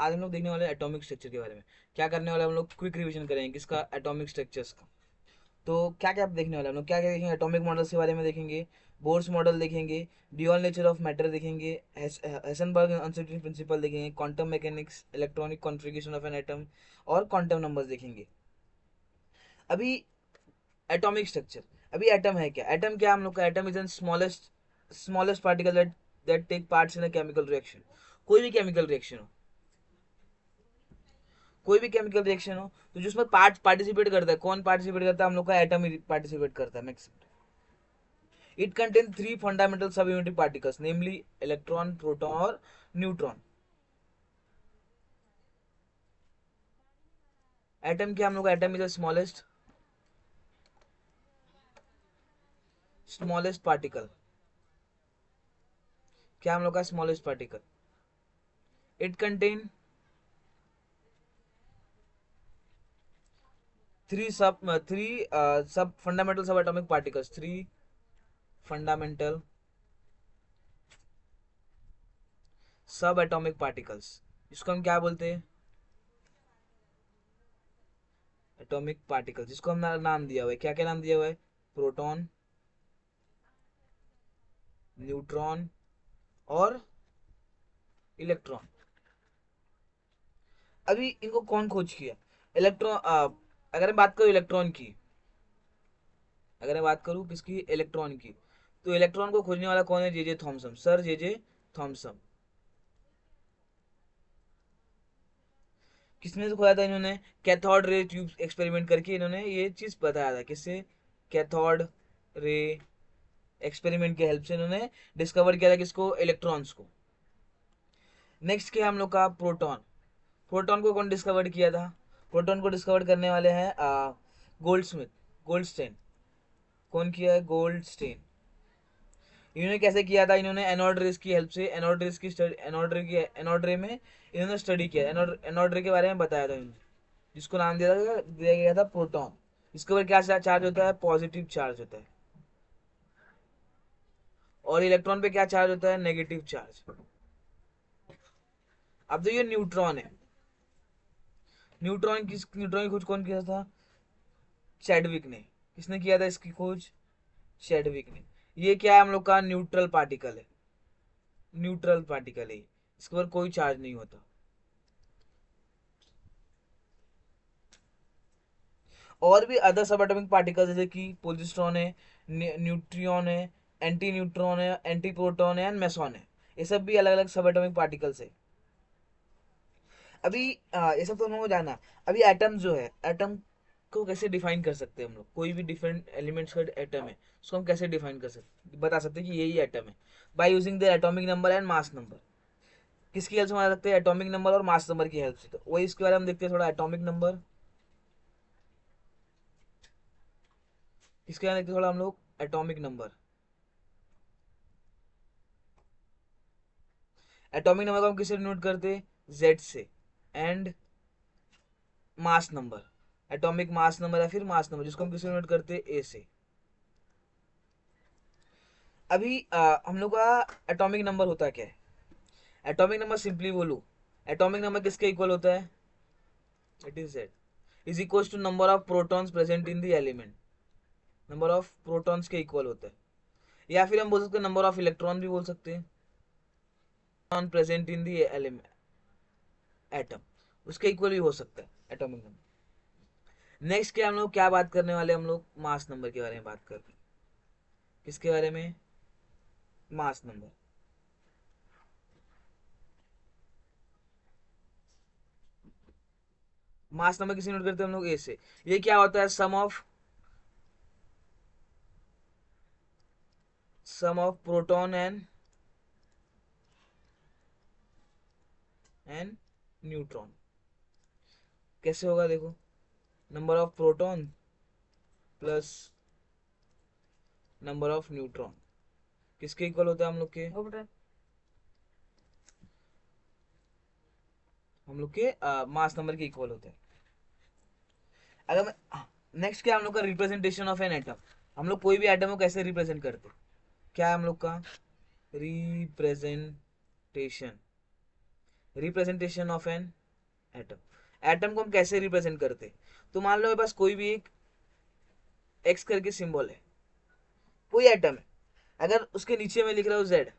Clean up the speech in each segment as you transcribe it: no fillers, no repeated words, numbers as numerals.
आज हम लोग देखने वाले एटॉमिक स्ट्रक्चर के बारे में। क्या करने वाले हम लोग, क्विक रिवीजन करेंगे किसका, एटॉमिक स्ट्रक्चर्स का। तो क्या क्या देखने वाले हम लोग, क्या क्या देखेंगे, एटॉमिक मॉडल्स के बारे में देखेंगे, बोर्स मॉडल देखेंगे, ड्यूअल नेचर ऑफ मैटर देखेंगे, हेसनबर्ग अनसर्टेनिटी प्रिंसिपल देखेंगे, quantum mechanics, electronic configuration of an atom और क्वांटम नंबर्स देखेंगे। अभी एटॉमिक स्ट्रक्चर, अभी एटम है क्या, एटम क्या हम लोग का, atom is an smallest particle that take parts in a chemical reaction. कोई भी केमिकल रिएक्शन हो, कोई भी केमिकल रिएक्शन हो तो जिसमें पार्टिसिपेट करता है, कौन पार्टिसिपेट करता है, हम लोग का एटम ही पार्टिसिपेट करता है maximum. It contain three fundamental सब यूनिट पार्टिकल्स, नेमली इलेक्ट्रॉन, प्रोटॉन और न्यूट्रॉन। एटम क्या हम लोग का, atom is the smallest particle. क्या हम लोग का smallest particle, it contain three सब फंडामेंटल सब एटॉमिक पार्टिकल्स, थ्री फंडामेंटल सब एटॉमिक पार्टिकल्स, इसको हम क्या बोलते हैं, एटॉमिक पार्टिकल्स, जिसको हम नाम दिया हुआ है, क्या क्या नाम दिया हुआ है, प्रोटॉन, न्यूट्रॉन और इलेक्ट्रॉन। अभी इनको कौन खोज किया, इलेक्ट्रॉन, अगर मैं बात करूँ इलेक्ट्रॉन की, अगर मैं बात करूँ किसकी, इलेक्ट्रॉन की, तो इलेक्ट्रॉन को खोजने वाला कौन है, जे जे थॉमसन, सर जे जे थॉमसन। किसने खोजा था इन्होंने, कैथोड रे ट्यूब एक्सपेरिमेंट करके इन्होंने ये चीज बताया था, किससे, कैथोड रे एक्सपेरिमेंट के हेल्प से इन्होंने डिस्कवर किया था किसको, इलेक्ट्रॉन्स को। नेक्स्ट क्या हम लोग का, प्रोटॉन। प्रोटॉन को कौन डिस्कवर किया था, प्रोटॉन को डिस्कवर करने वाले हैं गोल्ड स्मिथ, गोल्डस्टेन। कौन किया है, गोल्डस्टेन। इन्होंने कैसे किया था, इन्होंने एनोड रेस की हेल्प से, एनोड रेस की स्टडी, एनोड रे में इन्होंने स्टडी किया, एनोड रे के बारे में बताया था इन्होंने, जिसको नाम दिया गया था प्रोटॉन। इसके ऊपर क्या चार्ज होता है, पॉजिटिव चार्ज होता है, और इलेक्ट्रॉन पे क्या चार्ज होता है, नेगेटिव चार्ज। अब तो ये न्यूट्रॉन है, न्यूट्रॉन की खोज कौन किया था, चैडविक ने। किसने किया था इसकी खोज, चैडविक ने। ये क्या है हम लोग का, न्यूट्रल पार्टिकल है, न्यूट्रल पार्टिकल है, इसके ऊपर कोई चार्ज नहीं होता। और भी अदर सब एटॉमिक पार्टिकल जैसे कि पोजिट्रॉन है, न्यूट्रियन है, एंटी न्यूट्रॉन है, एंटी प्रोटॉन है एंड मेसॉन है। ये सब भी अलग अलग सब एटॉमिक पार्टिकल्स है। अभी ये सब तो हम लोगों को जाना। अभी एटम जो है, एटम को कैसे डिफाइन कर सकते हैं हम लोग, कोई भी डिफरेंट एलिमेंट्स का एटम है, उसको हम कैसे डिफाइन कर सकते, बता सकते हैं कि यही एटम है, by using the atomic number and mass number. किसकी हेल्प से बता सकते हैं, एटॉमिक नंबर और मास नंबर की हेल्प से। तो वही इसके बारे में हम देखते हैं थोड़ा, एटॉमिक नंबर, इसके बारे में देखते हैं थोड़ा हम लोग, एटॉमिक नंबर। एटॉमिक नंबर को हम किससे डिनोट करते हैं, जेड से, and mass number, atomic mass number या फिर मास नंबर, जिसको हम किससे डिनोट करते हैं, ए से। अभी हम लोग का एटॉमिक नंबर होता क्या है, एटॉमिक नंबर सिंपली बोलूं, एटॉमिक नंबर किसके इक्वल होता है, it is Z, is equal to number of protons present in the element, number of protons के इक्वल होता है। या फिर हम बोल सकते हैं नंबर ऑफ इलेक्ट्रॉन भी बोल सकते हैं, non present in the element, atom, उसके इक्वल भी हो सकता है एटॉमिक नंबर। नेक्स्ट क्या हम लोग क्या बात करने वाले, हम लोग मास नंबर के बारे में बात कर रहे हैं। किसके बारे में, मास नंबर। मास नंबर किसे नोट करते हैं हम लोग, ए से। ये क्या होता है, सम ऑफ प्रोटॉन एंड न्यूट्रॉन। कैसे होगा देखो, number of proton plus number of neutron किसके इक्वल होता है, हम लोग के मास नंबर के इक्वल होते हैं। अगर मैं नेक्स्ट क्या हम लोग का, रिप्रेजेंटेशन ऑफ एन एटम। हम लोग कोई भी एटम को कैसे रिप्रेजेंट करते हैं, क्या है हम लोग का, representation, representation of an atom. Atom को हम कैसे रिप्रेजेंट करते? तो मान लो मेरे पास कोई भी एक एक्स करके सिंबल है, कोई एटम है, अगर उसके नीचे में लिख रहा हूँ जेड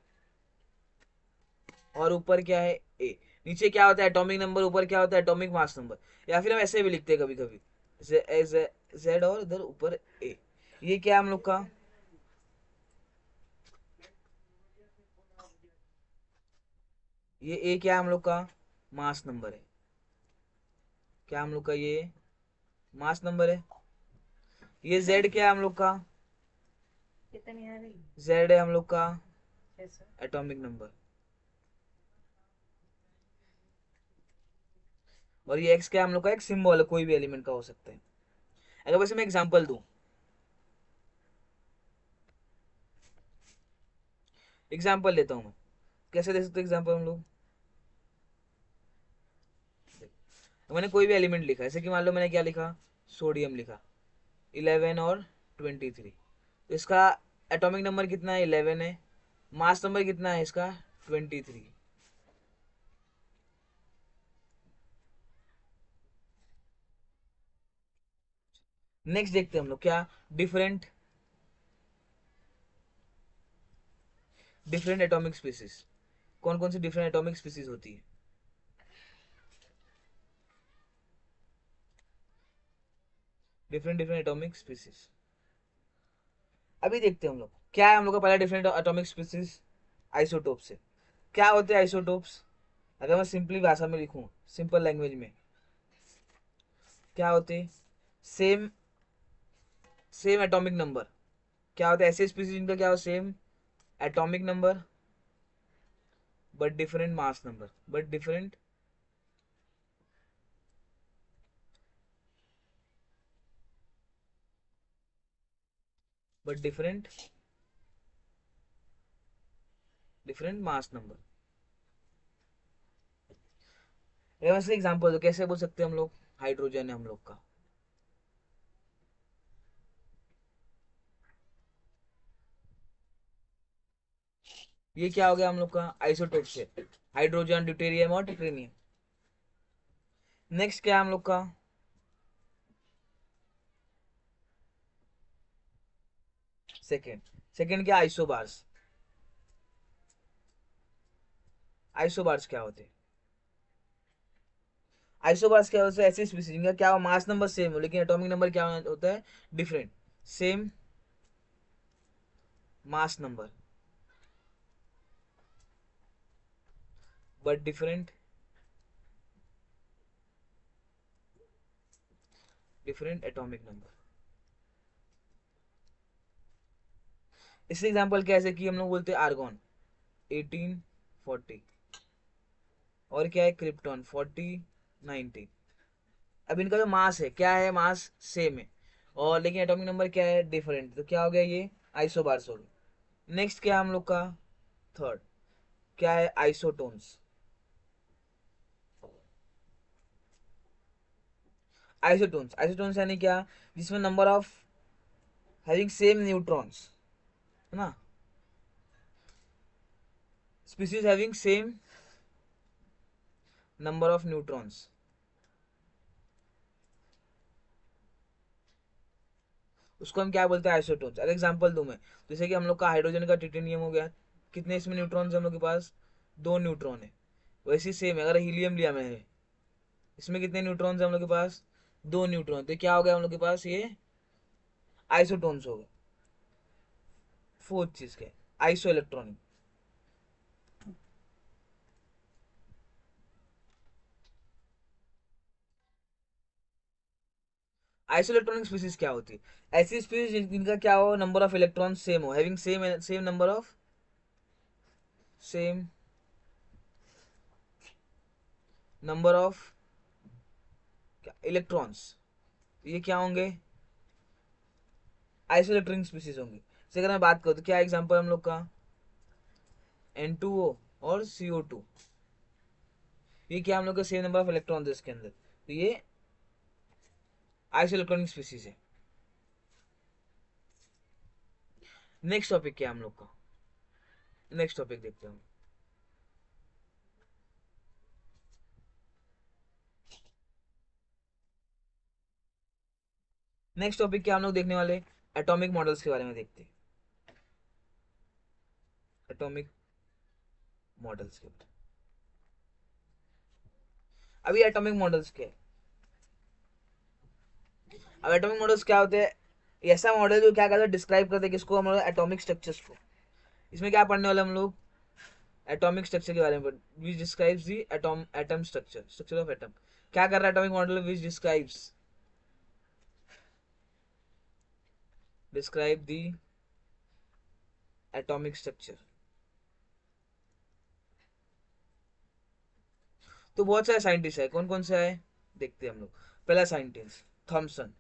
और ऊपर क्या है ए, नीचे क्या होता है एटॉमिक नंबर, ऊपर क्या होता है एटॉमिक मास नंबर, या फिर हम ऐसे भी लिखते हैं कभी कभी जेड और इधर ऊपर ए, ये क्या हम लोग का, ये ए क्या हम लोग का मास नंबर है, क्या हम लोग का ये मास नंबर है। ये जेड क्या है हम लोग का, जेड है हम लोग का एटॉमिक नंबर। और ये एक्स क्या हम लोग का एक सिंबल है, कोई भी एलिमेंट का हो सकता है। अगर वैसे मैं एग्जांपल दूं, एग्जांपल लेता हूं मैं, कैसे दे सकते एग्जांपल हम लोग, मैंने कोई भी एलिमेंट लिखा, जैसे कि मान लो मैंने क्या लिखा, सोडियम लिखा, 11 और 23, तो इसका एटॉमिक नंबर कितना है, 11 है, मास नंबर कितना है इसका, 23। नेक्स्ट देखते हैं हम लोग क्या, डिफरेंट डिफरेंट एटॉमिक स्पीसीज, कौन कौन सी डिफरेंट एटॉमिक स्पीसीज होती है, डिफरेंट डिफरेंट एटॉमिक स्पीसीज। अभी देखते हैं हम लोग क्या है हम लोग का पहला डिफरेंट एटॉमिक स्पीसीज, आइसोटोप से। क्या होते हैं आइसोटोप्स, अगर मैं सिंपली भाषा में लिखूं, सिंपल लैंग्वेज में, क्या होते, सेम सेम एटॉमिक नंबर, क्या होता है ऐसे स्पीसीज जिनका क्या हो, same atomic number but different mass number, but different different mass number. वैसे एग्जांपल दो, कैसे बोल सकते हैं हम लोग, हाइड्रोजन है हम लोग का, ये क्या हो गया हम लोग का आइसोटोप से, हाइड्रोजन, ड्यूटेरियम और टिटेनियम। नेक्स्ट क्या है हम लोग का, सेकेंड, सेकेंड क्या, आइसोबार्स। आइसोबार्स क्या होते हैं, आइसोबार्स क्या होता है ऐसी स्पीसीज जिनका क्या हो, मास नंबर सेम हो लेकिन एटॉमिक नंबर क्या होता है, different, same mass number but different atomic number. इससे एग्जांपल कैसे कि हम लोग बोलते हैं आर्गॉन 1840, और क्या है क्रिप्टॉन 4090। अब इनका जो मास है क्या है, मास सेम है और लेकिन एटॉमिक नंबर क्या है, डिफरेंट, तो क्या हो गया ये आइसोबार्स हो गया। नेक्स्ट क्या है हम लोग का, थर्ड क्या है, आइसोटोन्स। आइसोटोन्स, आइसोटोन्स यानी क्या, जिसमें number of having same neutrons, है ना, species having same number of neutrons, उसको हम क्या बोलते हैं, आइसोटोन्स। अगर एग्जांपल दूं मैं, जैसे कि हम लोग का हाइड्रोजन का टिटेनियम हो गया, कितने इसमें न्यूट्रॉन्स हम लोग के पास, 2 न्यूट्रॉन है। वैसे ही सेम है, अगर हीलियम लिया मैंने, इसमें कितने न्यूट्रॉन्स है हम लोग के पास, 2 न्यूट्रॉन, तो क्या हो गया हम लोग के पास, ये आइसोटोन्स हो गए। फोर्थ चीज क्या है, iso electronic. Iso electronic species क्या होती है, ऐसी स्पीसीज जिनका क्या हो, नंबर ऑफ इलेक्ट्रॉन सेम हो, having same same number of same number of electrons, ये क्या होंगे, आइसो इलेक्ट्रॉनिक स्पीसीज होंगे। जैसे अगर मैं बात करूँ तो क्या एग्जांपल हम लोग का, N2O और CO2, ये क्या हम लोग का सेम नंबर ऑफ इलेक्ट्रॉन है इसके अंदर, तो ये आइसो इलेक्ट्रॉनिक स्पीसीज है। नेक्स्ट टॉपिक क्या है हम लोग का, नेक्स्ट टॉपिक देखते हैं। नेक्स्ट टॉपिक क्या हम लोग देखने वाले, एटॉमिक मॉडल्स के बारे में देखते हैं। एटॉमिक मॉडल्स के बारे में। अभी एटॉमिक मॉडल्स क्या है? अब एटॉमिक मॉडल्स क्या होते हैं? ऐसा मॉडल जो क्या करता है, डिस्क्राइब करते हैं किसको, हम लोग एटॉमिक स्ट्रक्चर्स को। इसमें क्या पढ़ने वाले हम लोग, एटॉमिक स्ट्रक्चर के बारे में, which describes the atom structure, structure of atom. क्या कर रहा है atomic model, which describe the atomic structure. तो बहुत सारे साइंटिस्ट है, कौन कौन से है देखते हैं हम लोग। पहला scientist Thomson,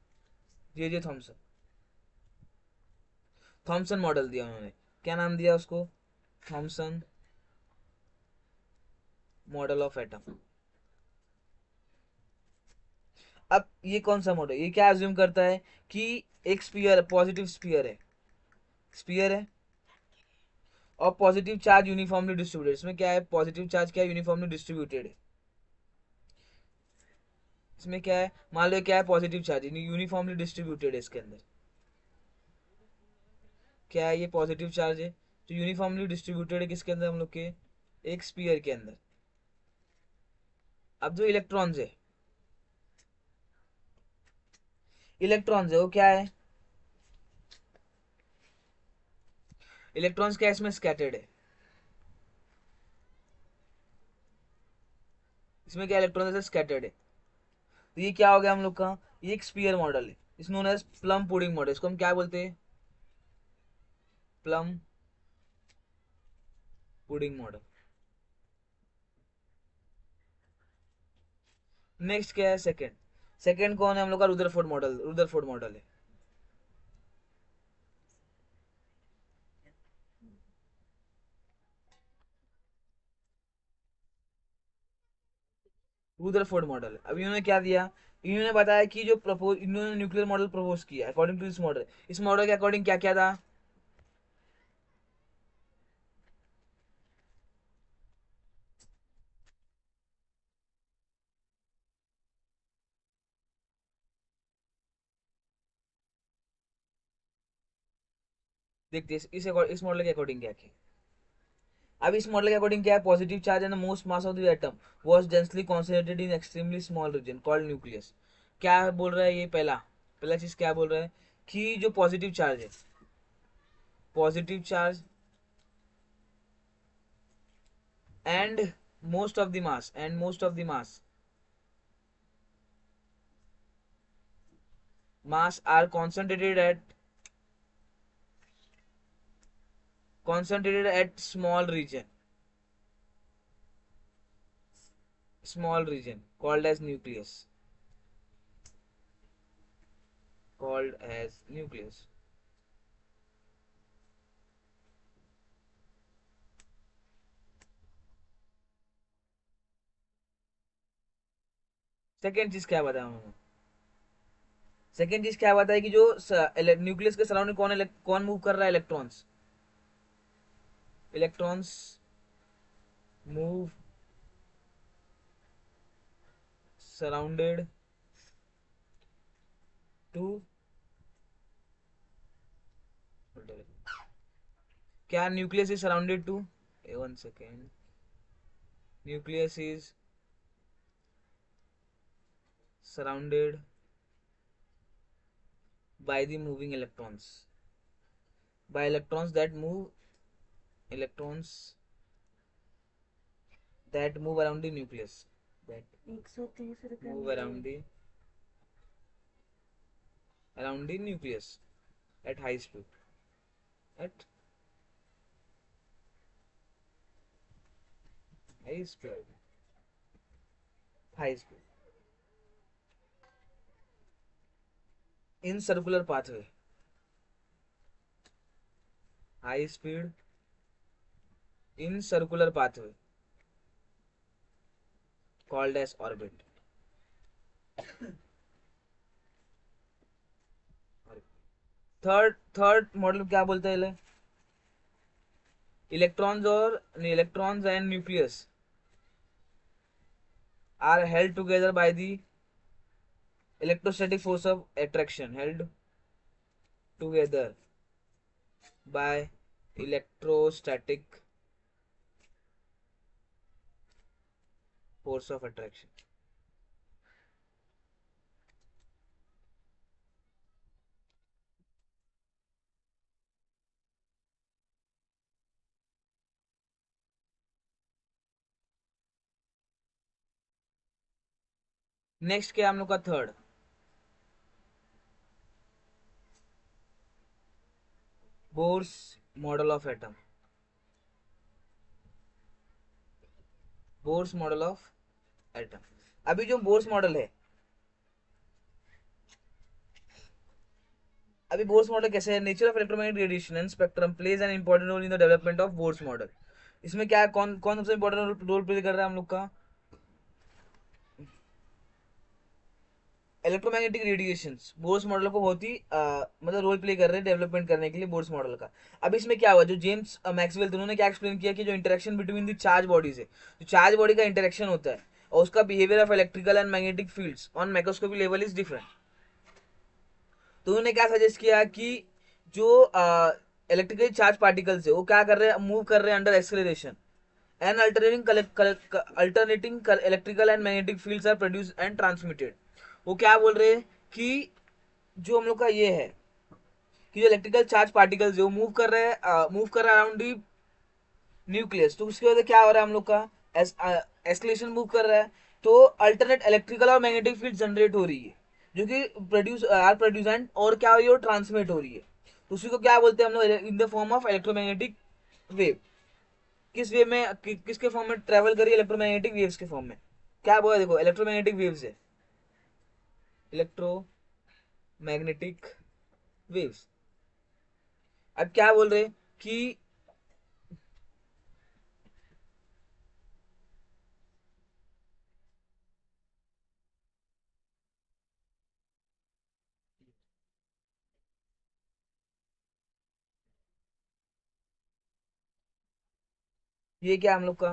J Thomson. Thomson model दिया उन्होंने, क्या नाम दिया उसको, थॉमसन मॉडल ऑफ एटम। अब ये कौन सा मॉडल, ये क्या अज्यूम करता है कि एक स्पीयर, पॉजिटिव स्पीयर है, स्पीयर है और पॉजिटिव चार्ज यूनिफॉर्मली डिस्ट्रीब्यूटेड। इसमें क्या है, पॉजिटिव चार्ज क्या है, यूनिफॉर्मली डिस्ट्रीब्यूटेड है। इसमें क्या है, मान लो क्या है, पॉजिटिव चार्ज यूनिफॉर्मली डिस्ट्रीब्यूटेड है इसके अंदर। क्या है, ये पॉजिटिव चार्ज है तो यूनिफॉर्मली डिस्ट्रीब्यूटेड है किसके अंदर, हम लोग के एक स्पीयर के अंदर। अब जो इलेक्ट्रॉन्स है, इलेक्ट्रॉन्स है वो क्या है, इलेक्ट्रॉन्स क्या है, इसमें स्कैटर्ड है। इसमें क्या इलेक्ट्रॉन है, स्कैटर्ड है। तो ये क्या हो गया हम लोग का, ये एक स्पीयर मॉडल है, is known as plum pudding model. इसको हम क्या बोलते हैं, प्लम पुडिंग मॉडल। नेक्स्ट क्या है, सेकंड। सेकंड कौन है हम लोग का, रुदरफोर्ड मॉडल, रुदरफोर्ड मॉडल है। रुदरफोर्ड मॉडल है। अब इन्होंने क्या दिया, इन्होंने बताया कि जो प्रपोज, इन्होंने न्यूक्लियर मॉडल प्रपोज किया अकॉर्डिंग टू दिस मॉडल। इस मॉडल के अकॉर्डिंग क्या क्या था, देखते हैं इस मॉडल के अकॉर्डिंग क्या क्या। अब इस मॉडल के अकॉर्डिंग क्या है, positive charge and the most mass of the atom was densely concentrated in extremely small reason called nucleus. क्या बोल रहा है ये, पहला पहला चीज क्या बोल रहा है कि जो पॉजिटिव चार्ज है, positive charge and most of the mass, and most of the mass are concentrated at small region called as nucleus, called as nucleus। Second चीज क्या बताया उन्होंने, सेकेंड चीज क्या बताया कि जो न्यूक्लियस के सराउंडिंग कौन मूव कर रहा है, electrons, electrons move surrounded to, क्या nucleus is surrounded to, one second, nucleus is surrounded by the moving electrons, by electrons that move, electrons that move around the nucleus, that move around the nucleus at high speed, at high speed, high speed in circular pathway, high speed in circular pathway called as orbit। Third model क्या बोलते हैं, electrons and nucleus are held together by the electrostatic force of attraction held together by electrostatic force of attraction. Next क्या हम लोग का third, Bohr's model of atom. Bohr's model of atom. अभी जो Bohr's model है, अभी bourse model कैसे है, nature of electromagnetic radiation and spectrum plays an important role in the development of Bohr's model. इसमें क्या है, कौन कौन सबसे इंपॉर्टेंट रोल प्ले कर रहा है हम लोग का, इलेक्ट्रोमैग्नेटिक रेडिएशंस बोर्स मॉडल को बहुत ही मतलब रोल प्ले कर रहे हैं डेवलपमेंट करने के लिए बोर्स मॉडल का। अब इसमें क्या हुआ, जो जेम्स मैक्सवेल उन्होंने क्या एक्सप्लेन किया कि जो interaction between the charge bodies है, जो चार्ज बॉडी का इंटरेक्शन होता है और उसका behaviour of electrical and magnetic fields on microscopic level is different. तो उन्होंने क्या सजेस्ट किया कि जो इलेक्ट्रिकली चार्ज पार्टिकल्स है वो क्या कर रहे हैं, मूव कर रहे हैं under acceleration and alternating electrical and magnetic fields are produce and transmitted. वो क्या बोल रहे हैं कि जो हम लोग का ये है कि जो इलेक्ट्रिकल चार्ज पार्टिकल्स है वो मूव कर रहे हैं, मूव कर रहा है अराउंड दी न्यूक्लियस, तो उसकी वजह से क्या हो रहा है हम लोग का, एस्केलेशन मूव कर रहा है, तो अल्टरनेट इलेक्ट्रिकल और मैग्नेटिक फील्ड जनरेट हो रही है जो कि प्रोड्यूस एंड और क्या हो रही है, वो ट्रांसमिट हो रही है। तो उसी को क्या बोलते हैं हम लोग, in the form of electromagnetic wave. किस वेव में किसके फॉर्म में ट्रेवल करी, इलेक्ट्रोमैग्नेटिक वेव्स के फॉर्म में। क्या बोला देखो, इलेक्ट्रोमैग्नेटिक वेव्स है, इलेक्ट्रोमैग्नेटिक वेव्स। अब क्या बोल रहे कि ये क्या हम लोग का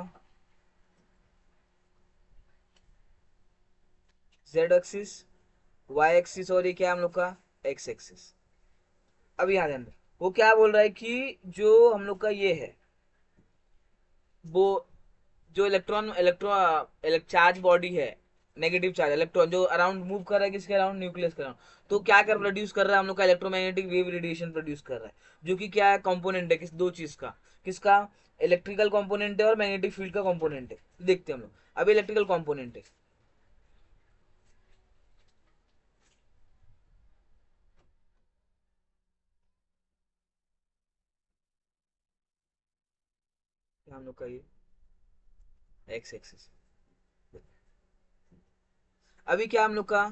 जेड एक्सिस, वाई एक्सिस, और ये क्या हम लोग का एक्स एक्सिस। अब यहाँ ध्यान, वो क्या बोल रहा है कि जो हम लोग का ये है, वो जो चार्ज बॉडी है, नेगेटिव चार्ज इलेक्ट्रॉन जो अराउंड मूव कर रहा है, किसके अराउंड, न्यूक्लियस के अराउंड, तो क्या कर प्रोड्यूस कर रहा है हम लोग का, इलेक्ट्रोमैग्नेटिक वेव रेडिएशन प्रोड्यूस कर रहा है, जो कि क्या है, कंपोनेंट है किस, दो चीज का, किसका, इलेक्ट्रिकल कंपोनेंट है और मैग्नेटिक फील्ड का कंपोनेंट है। देखते हैं हम लोग, अभी इलेक्ट्रिकल कंपोनेंट है, हम लोग का ये एक्स एक्सिस। अभी क्या हम लोग का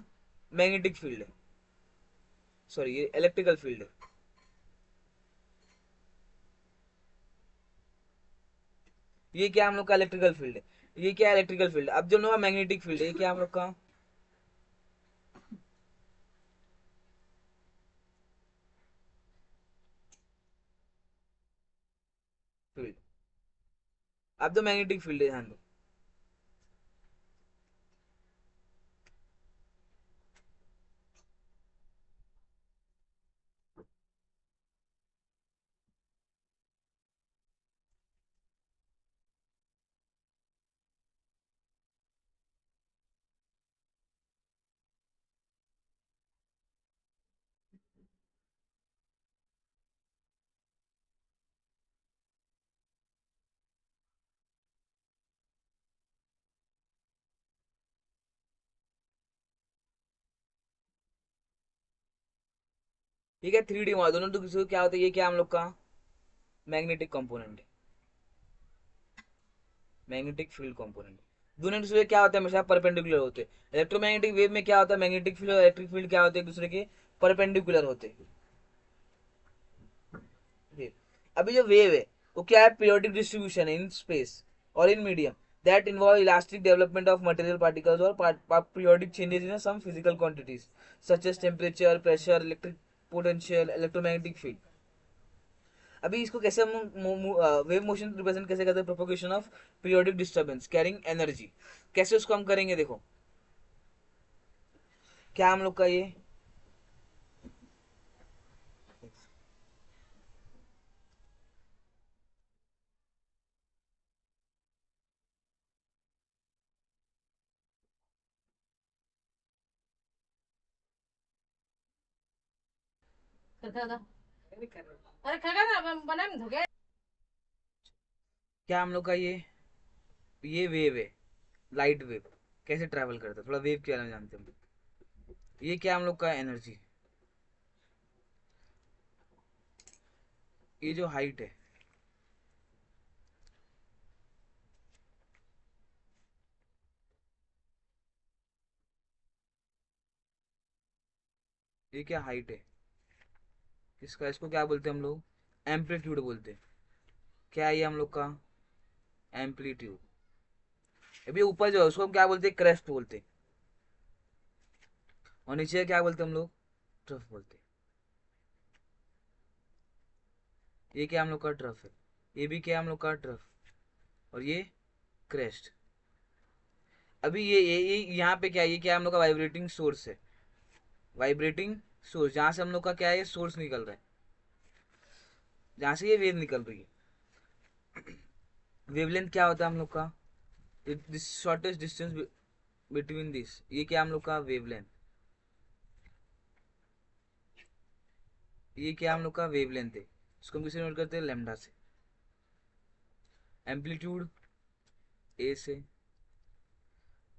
मैग्नेटिक फील्ड है, सॉरी ये इलेक्ट्रिकल फील्ड है, ये क्या हम लोग का इलेक्ट्रिकल फील्ड है, ये क्या इलेक्ट्रिकल फील्ड है। अब जो हम लोग का मैग्नेटिक फील्ड है, ये क्या हम लोग का फील्ड। अब जो मैग्नेटिक फील्ड है ध्यान दो, ठीक है, 3D वहां दोनों, तो किसी को क्या होता है, ये क्या हम लोग का मैग्नेटिक कंपोनेंट है, मैग्नेटिक फील्ड कंपोनेंट। दोनों एक दूसरे के क्या होता है, हमेशा परपेंडिकुलर होते हैं। इलेक्ट्रोमैग्नेटिक वेव में क्या होता है, मैग्नेटिक फील्ड और इलेक्ट्रिक फील्ड क्या होते हैं, एक दूसरे के परपेंडिकुलर होते हैं। अभी जो वेव है वो क्या है, पीरियोडिक डिस्ट्रीब्यूशन है इन स्पेस और in medium that involve elastic development of material particles or periodic changes in some physical quantities such as temperature, pressure, electric potential, electromagnetic field। अभी इसको कैसे हम वेव मोशन रिप्रेजेंट कैसे करते हैं, propagation of periodic disturbance carrying energy. कैसे उसको हम करेंगे देखो, क्या हम लोग का ये अरे खगा ना बना में धोके। क्या हम लोग का ये वेव है, लाइट वेव कैसे ट्रैवल करता है, थोड़ा वेव के बारे में जानते हैं हम। ये क्या हम लोग का एनर्जी, ये जो हाइट है, ये क्या हाइट है इसका, इसको क्या बोलते हैं हम लोग, एम्पलीट्यूड बोलते हैं। क्या है ये हम लोग का एम्पलीट्यूड। अभी ऊपर जो है उसको हम क्या बोलते हैं, क्रेस्ट बोलते हैं। और नीचे क्या बोलते हैं हम लोग, ट्रफ बोलते हैं। ये क्या हम लोग का ट्रफ है, ये भी क्या हम लोग का ट्रफ, और ये क्रेस्ट। अभी ये यहाँ पे क्या है, ये क्या हम लोग का वाइब्रेटिंग सोर्स है, वाइब्रेटिंग सोर्स, जहाँ से हम लोग का क्या है, सोर्स निकल रहा है, जहाँ से ये वेव निकल रही है। वेवलेंथ क्या होता है हम लोग का, this shortest distance between this, ये क्या हम लोग का वेवलेंथ, ये क्या हम लोग का वेवलेंथ है, इसको हम किसे नोट करते हैं, लेमडा से। एम्पलीट्यूड ए से।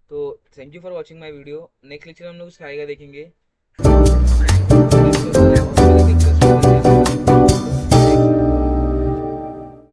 तो thank you for watching my video. Next lecture हम लोग स्काई का देखेंगे।